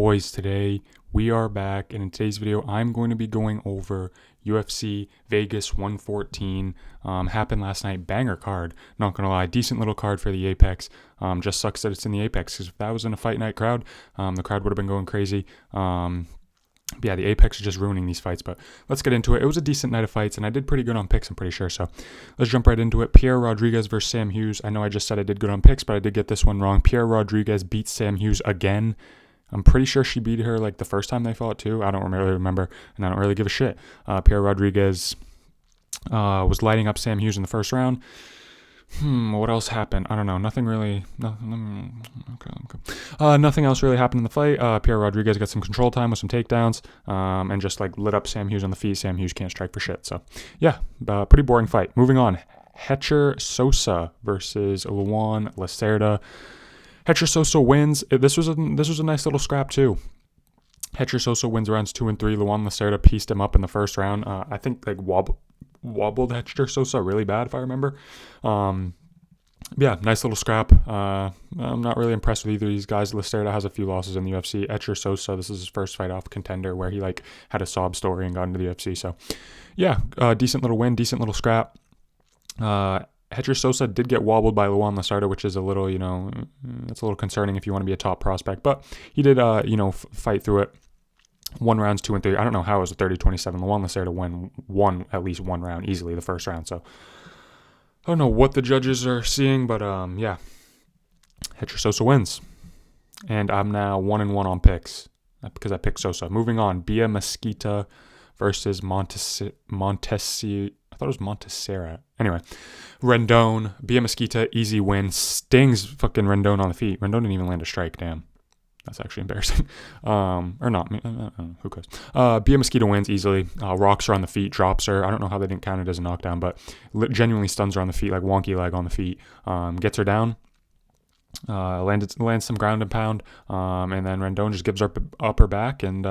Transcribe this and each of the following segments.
boys, today we are back, and in today's video I'm going to be going over UFC Vegas 114. Happened last night. Banger card, not gonna lie. Decent little card for the Apex. Just sucks that it's in the Apex, because if that was in a fight night crowd, the crowd would have been going crazy. But yeah, the Apex is just ruining these fights. But let's get into it. It was a decent night of fights, and I did pretty good on picks, I'm pretty sure. So let's jump right into it. Pierre Rodriguez versus Sam Hughes. I know I just said I did good on picks, but I did get this one wrong. Pierre Rodriguez beats Sam Hughes again. I'm pretty sure she beat her like the first time they fought too. I don't really remember, and I don't really give a shit. Pierre Rodriguez was lighting up Sam Hughes in the first round. What else happened? I don't know. Nothing really. Nothing else really happened in the fight. Pierre Rodriguez got some control time with some takedowns, and just like lit up Sam Hughes on the feet. Sam Hughes can't strike for shit. So yeah, pretty boring fight. Moving on. Hecher Sosa versus Luan Lacerda. Hecher Sosa wins. This was a nice little scrap too. Hecher Sosa wins rounds 2 and 3. Luan Lacerda pieced him up in the first round. I think like wobbled Hecher Sosa really bad, if I remember. Yeah, nice little scrap. I'm not really impressed with either of these guys. Lacerda has a few losses in the UFC. Hecher Sosa, this is his first fight off Contender, where he like had a sob story and got into the UFC. So yeah, decent little win, decent little scrap. Hecher Sosa did get wobbled by Luan Lacerda, which is a little, it's a little concerning if you want to be a top prospect. But he did, fight through it. Won rounds 2 and 3. I don't know how it was a 30-27. Luan Lacerda won at least one round easily the first round. So I don't know what the judges are seeing, but yeah, Hecher Sosa wins, and I'm now 1-1 on picks because I picked Sosa. Moving on, Bia Mesquita versus Montesera. I thought it was Montesera. Anyway, Rendon. Bia Mesquita, easy win. Stings fucking Rendon on the feet. Rendon didn't even land a strike. Damn. That's actually embarrassing. Or not. Who cares? Bia Mesquita wins easily. Rocks her on the feet, drops her. I don't know how they didn't count it as a knockdown, but genuinely stuns her on the feet, like wonky leg on the feet. Gets her down. Lands some ground and pound, and then Rendon just gives her up her back, and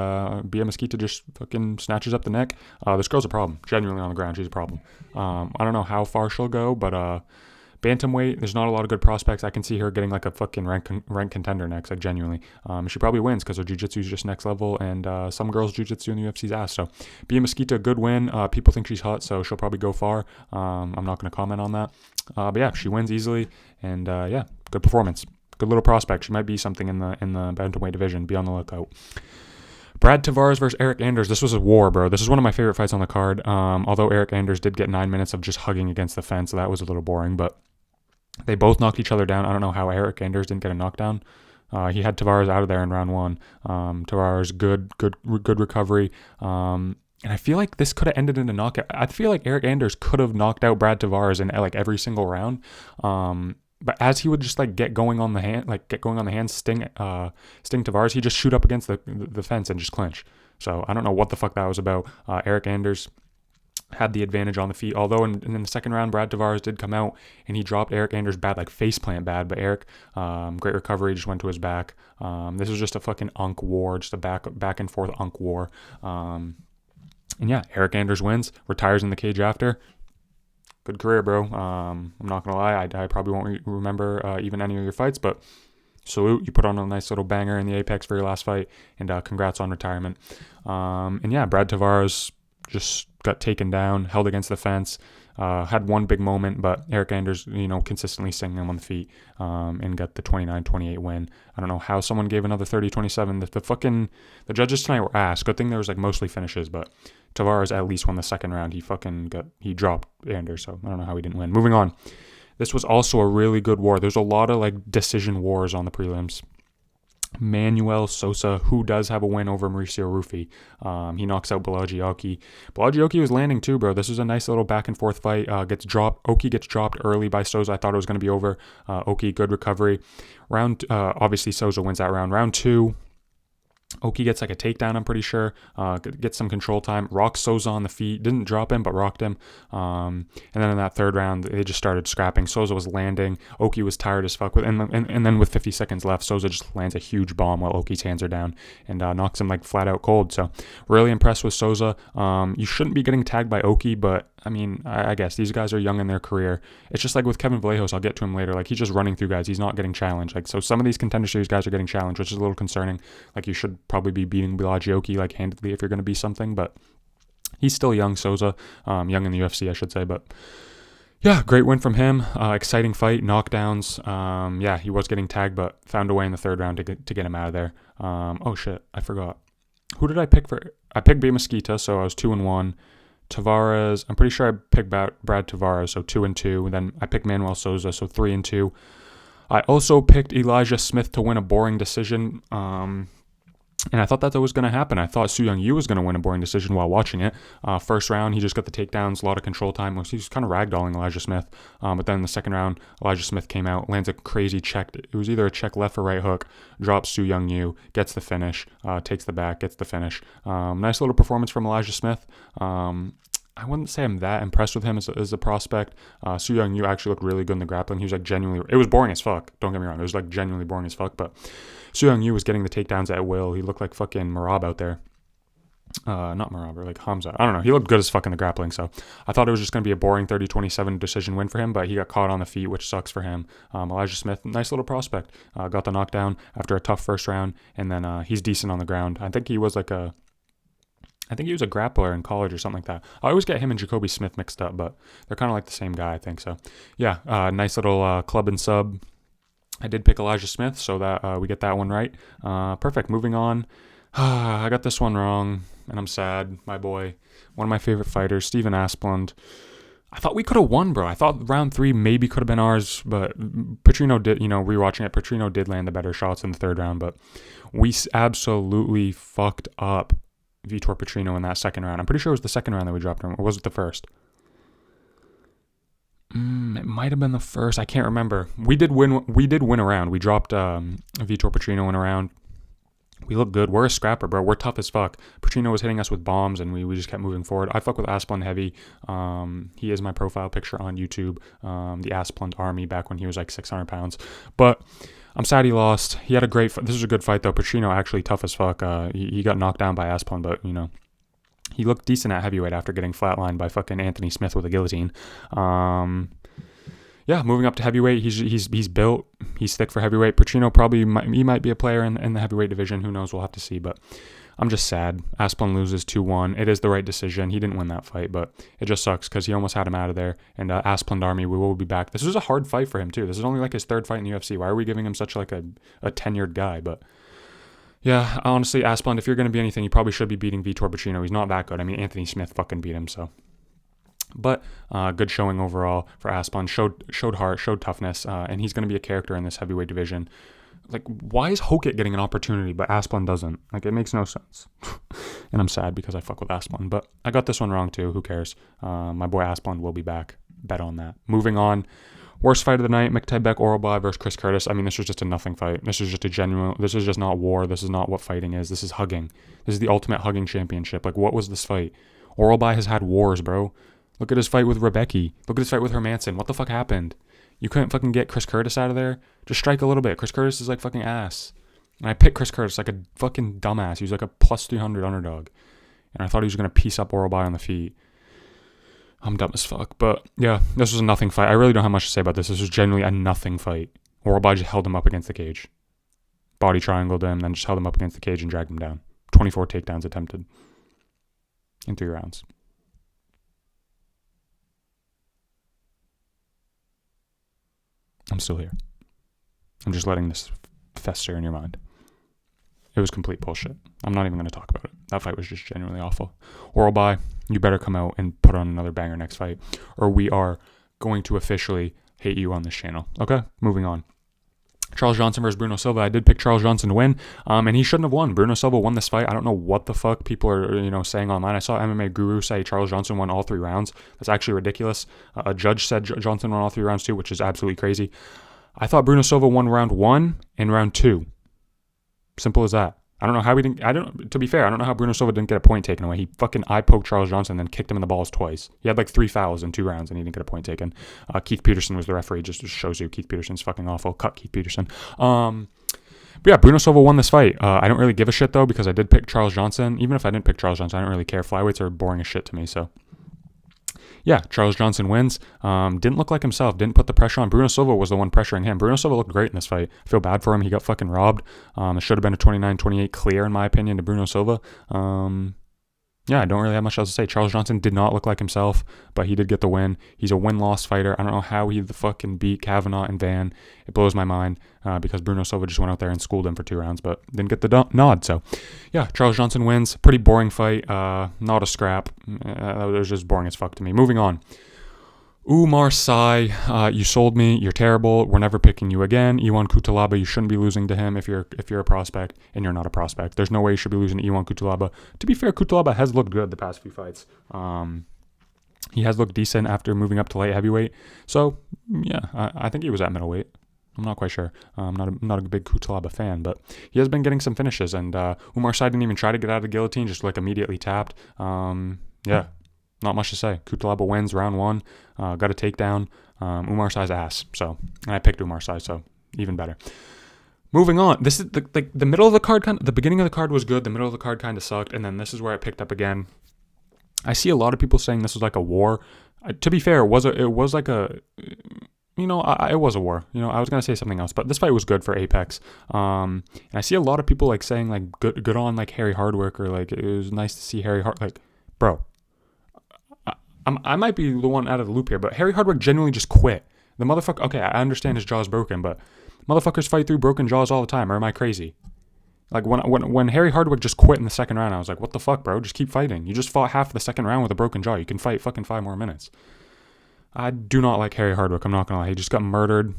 Bia Mesquita just fucking snatches up the neck. This girl's a problem. Genuinely on the ground, she's a problem. I don't know how far she'll go, but bantamweight, there's not a lot of good prospects. I can see her getting like a fucking rank contender next, like genuinely. She probably wins because her jiu-jitsu is just next level, and some girls' jiu-jitsu in the UFC's ass. So Bia Mesquita, good win. People think she's hot, so she'll probably go far. I'm not going to comment on that. But yeah, she wins easily, and yeah, good performance. Good little prospect. She might be something in the bantamweight division. Be on the lookout. Brad Tavares versus Eric Anders. This was a war, bro. This is one of my favorite fights on the card. Although Eric Anders did get 9 minutes of just hugging against the fence, so that was a little boring, but they both knocked each other down. I don't know how Eric Anders didn't get a knockdown. He had Tavares out of there in round 1. Tavares, good recovery. And I feel like this could have ended in a knockout. I feel like Eric Anders could have knocked out Brad Tavares in like every single round. But as he would just like get going on the hand, sting Tavares, he just shoot up against the fence and just clinch. So I don't know what the fuck that was about. Eric Anders had the advantage on the feet, although in the second round, Brad Tavares did come out and he dropped Eric Anders bad, like faceplant bad, but Eric, great recovery, just went to his back. This was just a fucking unk war, just a back and forth unk war. And yeah, Eric Anders wins, retires in the cage after. Good career, bro. I'm not going to lie, I probably won't remember even any of your fights, but salute. You put on a nice little banger in the Apex for your last fight, and congrats on retirement. And yeah, Brad Tavares just got taken down, held against the fence, had one big moment, but Eric Anders, consistently stinging him on the feet, and got the 29-28 win. I don't know how someone gave another 30-27. The judges tonight were ass. Good thing there was like mostly finishes, but Tavares at least won the second round. He dropped Anders, so I don't know how he didn't win. Moving on. This was also a really good war. There's a lot of like decision wars on the prelims. Manuel Sosa, who does have a win over Mauricio Rufy. He knocks out Vallejos. Vallejos was landing too, bro. This was a nice little back and forth fight. Oki gets dropped early by Sosa. I thought it was going to be over. Oki, good recovery. Obviously Sosa wins that round. Round 2, Oki gets like a takedown, I'm pretty sure. Gets some control time. Rocks Sosa on the feet. Didn't drop him, but rocked him. And then in that third round, they just started scrapping. Sosa was landing. Oki was tired as fuck. And then with 50 seconds left, Sosa just lands a huge bomb while Oki's hands are down and knocks him like flat out cold. So really impressed with Sosa. You shouldn't be getting tagged by Oki, but I mean, I guess these guys are young in their career. It's just like with Kevin Vallejos, I'll get to him later. Like, he's just running through guys. He's not getting challenged. Like, so some of these Contender Series guys are getting challenged, which is a little concerning. Like, you should probably be beating Vallejos, like, handedly if you're going to be something. But he's still young, Souza. Young in the UFC, I should say. But yeah, great win from him. Exciting fight, knockdowns. Yeah, he was getting tagged, but found a way in the third round to get him out of there. Oh, shit, I forgot. Who did I pick for? I picked B. Mesquita, so I was 2-1. Tavares, I'm pretty sure I picked Brad Tavares, so 2-2. And then I picked Manuel Souza, so 3-2. I also picked Elijah Smith to win a boring decision. And I thought that was going to happen. I thought Soo Young Yu was going to win a boring decision while watching it. First round, he just got the takedowns, a lot of control time. He was kind of ragdolling Elijah Smith. But then in the second round, Elijah Smith came out, lands a crazy check. It was either a check left or right hook, drops Soo Young Yu, gets the finish, takes the back, gets the finish. Nice little performance from Elijah Smith. I wouldn't say I'm that impressed with him as a prospect. Soo Young Yu actually looked really good in the grappling. He was like genuinely, it was boring as fuck. Don't get me wrong. It was like genuinely boring as fuck. But Soo Young Yu was getting the takedowns at will. He looked like fucking Marab out there. Not Marab, or like Hamza. I don't know. He looked good as fuck in the grappling. So I thought it was just going to be a boring 30-27 decision win for him, but he got caught on the feet, which sucks for him. Elijah Smith, nice little prospect. Got the knockdown after a tough first round, and then he's decent on the ground. I think he was a grappler in college or something like that. I always get him and Jacoby Smith mixed up, but they're kind of like the same guy, I think. So, yeah, nice little club and sub. I did pick Elijah Smith, so that we get that one right. Perfect. Moving on. I got this one wrong, and I'm sad. My boy, one of my favorite fighters, Steven Asplund. I thought we could have won, bro. I thought round 3 maybe could have been ours, but Petrino did, rewatching it, Petrino did land the better shots in the third round, but we absolutely fucked up Vitor Petrino in that second round. I'm pretty sure it was the second round that we dropped him, or was it the first? It might have been the first. I can't remember. We did win a round. We dropped Vitor Petrino in a round. We look good. We're a scrapper, bro. We're tough as fuck. Petrino was hitting us with bombs, and we just kept moving forward. I fuck with Asplund heavy. He is my profile picture on YouTube. The Asplund Army back when he was like 600 pounds. But I'm sad he lost. He had a great fight. This was a good fight, though. Petrino actually tough as fuck. He got knocked down by Asplund, but, he looked decent at heavyweight after getting flatlined by fucking Anthony Smith with a guillotine. Yeah, moving up to heavyweight, he's built. He's thick for heavyweight. Petrino he might be a player in the heavyweight division. Who knows? We'll have to see. But I'm just sad. Asplund loses 2-1. It is the right decision. He didn't win that fight, but it just sucks because he almost had him out of there. And Asplund Army, we will be back. This was a hard fight for him too. This is only like his third fight in the UFC. Why are we giving him such like a tenured guy? But yeah, honestly, Asplund, if you're going to be anything, you probably should be beating Vitor Petrino. He's not that good. I mean, Anthony Smith fucking beat him, so. But good showing overall for Asplund. Showed heart, showed toughness, and he's going to be a character in this heavyweight division. Like, why is Hokit getting an opportunity, but Asplund doesn't? Like, it makes no sense. And I'm sad because I fuck with Asplund. But I got this one wrong, too. Who cares? My boy Asplund will be back. Bet on that. Moving on. Worst fight of the night, Mektai Oralbai versus Chris Curtis. I mean, this was just a nothing fight. This is just not war. This is not what fighting is. This is hugging. This is the ultimate hugging championship. Like, what was this fight? Oralbai has had wars, bro. Look at his fight with Rebecca. Look at his fight with Hermanson. What the fuck happened? You couldn't fucking get Chris Curtis out of there? Just strike a little bit. Chris Curtis is like fucking ass. And I picked Chris Curtis like a fucking dumbass. He was like a plus 300 underdog. And I thought he was going to piece up Oralbai on the feet. I'm dumb as fuck. But yeah, this was a nothing fight. I really don't have much to say about this. This was genuinely a nothing fight. Oralbai just held him up against the cage. Body triangled him, then just held him up against the cage and dragged him down. 24 takedowns attempted in 3 rounds. I'm still here. I'm just letting this fester in your mind. It was complete bullshit. I'm not even going to talk about it. That fight was just genuinely awful. Oralbai, you better come out and put on another banger next fight, or we are going to officially hate you on this channel. Okay, moving on. Charles Johnson versus Bruno Silva. I did pick Charles Johnson to win, and he shouldn't have won. Bruno Silva won this fight. I don't know what the fuck people are, saying online. I saw MMA Guru say Charles Johnson won all 3 rounds. That's actually ridiculous. A judge said Johnson won all 3 rounds too, which is absolutely crazy. I thought Bruno Silva won round 1 and round 2. Simple as that. I don't know how to be fair, I don't know how Bruno Silva didn't get a point taken away. He fucking eye-poked Charles Johnson and then kicked him in the balls twice. He had like 3 fouls in 2 rounds and he didn't get a point taken. Keith Peterson was the referee, just shows you Keith Peterson's fucking awful. Cut Keith Peterson. But yeah, Bruno Silva won this fight. I don't really give a shit though because I did pick Charles Johnson. Even if I didn't pick Charles Johnson, I don't really care. Flyweights are boring as shit to me, so. yeah, Charles Johnson wins. Didn't look like himself. Didn't put the pressure on. Bruno Silva was the one pressuring him. Bruno Silva looked great in this fight. I feel bad for him. He got fucking robbed. It should have been a 29-28 clear, in my opinion, to Bruno Silva. Yeah, I don't really have much else to say. Charles Johnson did not look like himself, but he did get the win. He's a win-loss fighter. I don't know how he the fucking beat Kavanaugh and Van. It blows my mind because Bruno Silva just went out there and schooled him for 2 rounds, but didn't get the nod. So, yeah, Charles Johnson wins. Pretty boring fight. Not a scrap. It was just boring as fuck to me. Moving on. Umar Sy, you sold me. You're terrible. We're never picking you again. Iwan Kutalaba, you shouldn't be losing to him if you're a prospect, and you're not a prospect. There's no way you should be losing to Iwan Kutalaba. To be fair, Kutalaba has looked good the past few fights. He has looked decent after moving up to light heavyweight. So yeah, I think he was at middleweight. I'm not quite sure. I'm not a big Kutalaba fan, but he has been getting some finishes. And Umar Sy didn't even try to get out of the guillotine, just like immediately tapped. Yeah. Not much to say. Kutalaba wins round 1. Got a takedown. Umar Sy's ass. So, and I picked Umar Sy, so even better. Moving on. This is the middle of the card. The beginning of the card was good. The middle of the card kind of sucked, and then this is where I picked up again. I see a lot of people saying this was like a war. To be fair, it was like a. It was a war. I was gonna say something else, but this fight was good for Apex. And I see a lot of people like saying like good on like Harry Hardwick, or like it was nice to see Harry like, bro. I might be the one out of the loop here, but Harry Hardwick genuinely just quit. The motherfucker, okay, I understand his jaw's broken, but motherfuckers fight through broken jaws all the time, or am I crazy? Like, when Harry Hardwick just quit in the second round, I was like, what the fuck, bro? Just keep fighting. You just fought half of the second round with a broken jaw. You can fight fucking 5 more minutes. I do not like Harry Hardwick, I'm not gonna lie. He just got murdered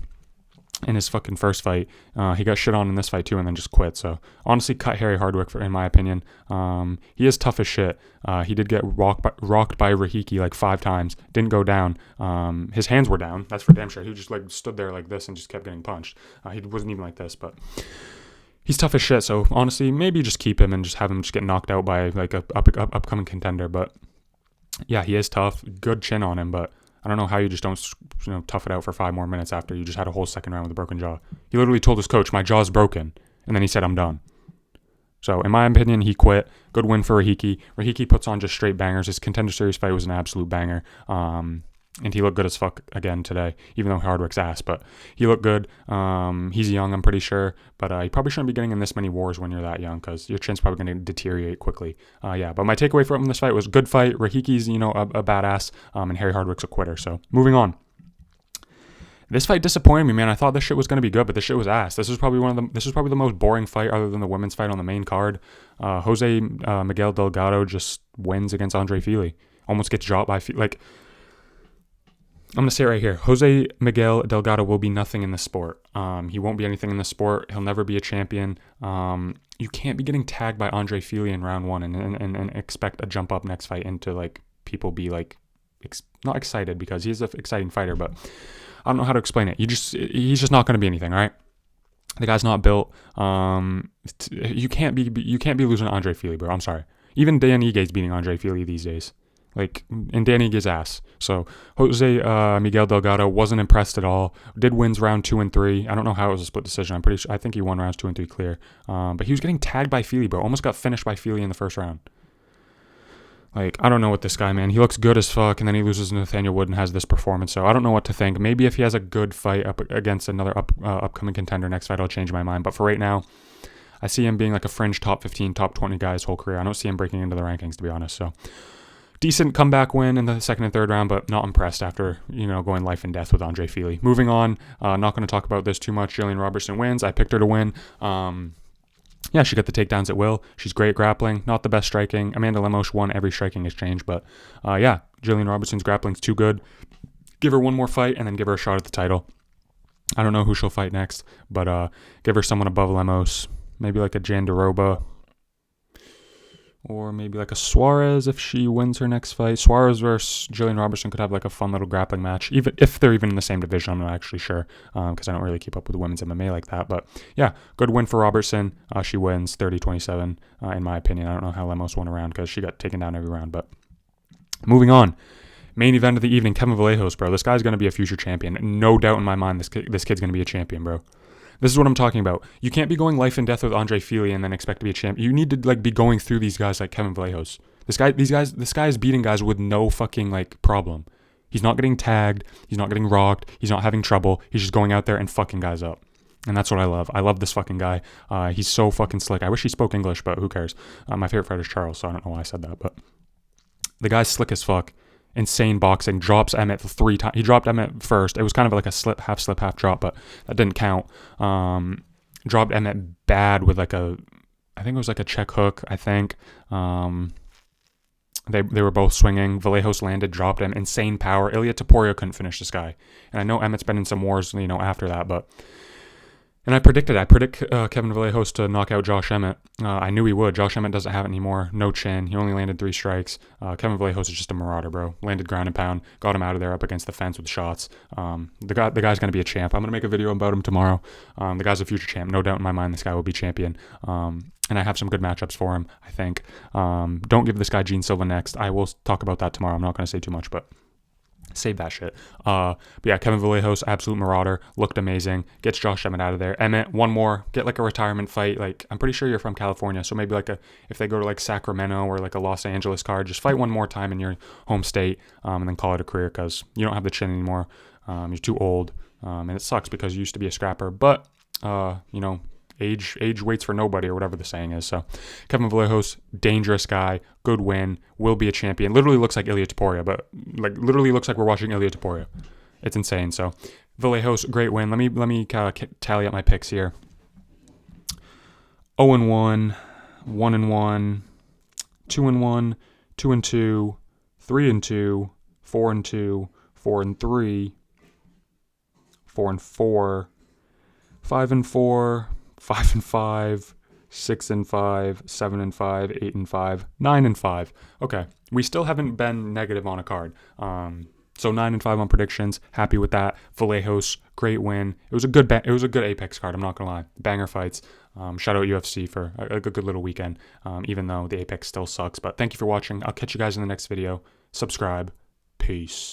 in his fucking first fight. He got shit on in this fight too, and then just quit. So honestly, cut Harry Hardwick in my opinion. He is tough as shit. He did get rocked by Rahiki like 5 times. Didn't go down. His hands were down. That's for damn sure. He just like stood there like this and just kept getting punched. He wasn't even like this, but he's tough as shit. So honestly, maybe just keep him and just have him just get knocked out by like a upcoming contender. But yeah, he is tough. Good chin on him, but I don't know how you just don't, tough it out for 5 more minutes after you just had a whole second round with a broken jaw. He literally told his coach, my jaw's broken. And then he said, I'm done. So in my opinion, he quit. Good win for Rahiki. Rahiki puts on just straight bangers. His Contender Series fight was an absolute banger. And he looked good as fuck again today, even though Hardwick's ass. But he looked good. He's young, I'm pretty sure. But you probably shouldn't be getting in this many wars when you're that young, because your chin's probably going to deteriorate quickly. But my takeaway from this fight was good fight. Rahiki's, a badass, and Harry Hardwick's a quitter. So moving on. This fight disappointed me, man. I thought this shit was going to be good, but this shit was ass. This was probably the most boring fight other than the women's fight on the main card. Jose Miguel Delgado just wins against Andre Fili. Almost gets dropped by Fili. Like, I'm going to say it right here. Jose Miguel Delgado will be nothing in this sport. He won't be anything in this sport. He'll never be a champion. You can't be getting tagged by Andre Fili in round 1 and expect a jump up next fight into like people be like not excited, because he's an exciting fighter, but I don't know how to explain it. He's just not going to be anything, right? The guy's not built. You can't be losing to Andre Fili, bro. I'm sorry. Even Dan Igue's beating Andre Fili these days. Like, in Dan Igue's ass. So, Jose Miguel Delgado wasn't impressed at all. Did wins round 2 and 3. I don't know how it was a split decision. I think he won rounds 2 and 3 clear. But he was getting tagged by Fili, bro. Almost got finished by Fili in the first round. Like, I don't know what this guy, man. He looks good as fuck, and then he loses to Nathaniel Wood and has this performance. So, I don't know what to think. Maybe if he has a good fight up against another upcoming contender next fight, I'll change my mind. But for right now, I see him being like a fringe top 15, top 20 guy his whole career. I don't see him breaking into the rankings, to be honest. So, decent comeback win in the second and third round, but not impressed after, going life and death with Andre Fili. Moving on, not going to talk about this too much. Jillian Robertson wins. I picked her to win. She got the takedowns at will. She's great at grappling, not the best striking. Amanda Lemos won every striking exchange, but Jillian Robertson's grappling's too good. Give her one more fight and then give her a shot at the title. I don't know who she'll fight next, but give her someone above Lemos, maybe like a Jandiroba, or maybe like a Suarez if she wins her next fight. Suarez versus Jillian Robertson could have like a fun little grappling match, even if they're even in the same division. I'm not actually sure, because I don't really keep up with women's MMA like that. But yeah, good win for Robertson. She wins 30-27, in my opinion. I don't know how Lemos won around because she got taken down every round. But moving on. Main event of the evening, Kevin Vallejos, bro. This guy's going to be a future champion. No doubt in my mind this kid's going to be a champion, bro. This is what I'm talking about. You can't be going life and death with Andre Fili and then expect to be a champ. You need to be going through these guys like Kevin Vallejos. This guy is beating guys with no fucking like problem. He's not getting tagged. He's not getting rocked. He's not having trouble. He's just going out there and fucking guys up. And that's what I love. I love this fucking guy. He's so fucking slick. I wish he spoke English, but who cares? My favorite fighter is Charles, so I don't know why I said that. But the guy's slick as fuck. Insane boxing. Drops Emmett 3 times. He dropped Emmett first. It was kind of like a slip, half drop, but that didn't count. Dropped Emmett bad with like I think it was like a check hook, I think. They were both swinging. Vallejos landed, dropped him. Insane power. Ilia Topuria couldn't finish this guy. And I know Emmett's been in some wars, after that, but... And I predict Kevin Vallejos to knock out Josh Emmett. I knew he would. Josh Emmett doesn't have it anymore. No chin. He only landed 3 strikes. Kevin Vallejos is just a marauder, bro. Landed ground and pound. Got him out of there up against the fence with shots. The guy's going to be a champ. I'm going to make a video about him tomorrow. The guy's a future champ. No doubt in my mind this guy will be champion. And I have some good matchups for him, I think. Don't give this guy Gene Silva next. I will talk about that tomorrow. I'm not going to say too much, but... save that shit. But yeah, Kevin Vallejos, absolute marauder, looked amazing. Gets Josh Emmett out of there. Emmett, one more, get like a retirement fight. Like, I'm pretty sure you're from California, so maybe like if they go to like Sacramento or like a Los Angeles card, just fight one more time in your home state, and then call it a career, because you don't have the chin anymore. You're too old, and it sucks because you used to be a scrapper. But age waits for nobody, or whatever the saying is. So Kevin Vallejos, dangerous guy, good win, will be a champion. Literally looks like Ilia Topuria, but like literally looks like we're watching Ilia Topuria. It's insane. So Vallejos, great win. Let me tally up my picks here. 0-1, 1-1, 2-1, 2-2, 3-2, 4-2, 4-3, 4-4, 5-4, 5-5, 6-5, 7-5, 8-5, 9-5. Okay, we still haven't been negative on a card. So 9-5 on predictions. Happy with that. Vallejos, great win. It was a good Apex card. I'm not gonna lie. Banger fights. Shout out UFC for a good little weekend. Even though the Apex still sucks. But thank you for watching. I'll catch you guys in the next video. Subscribe. Peace.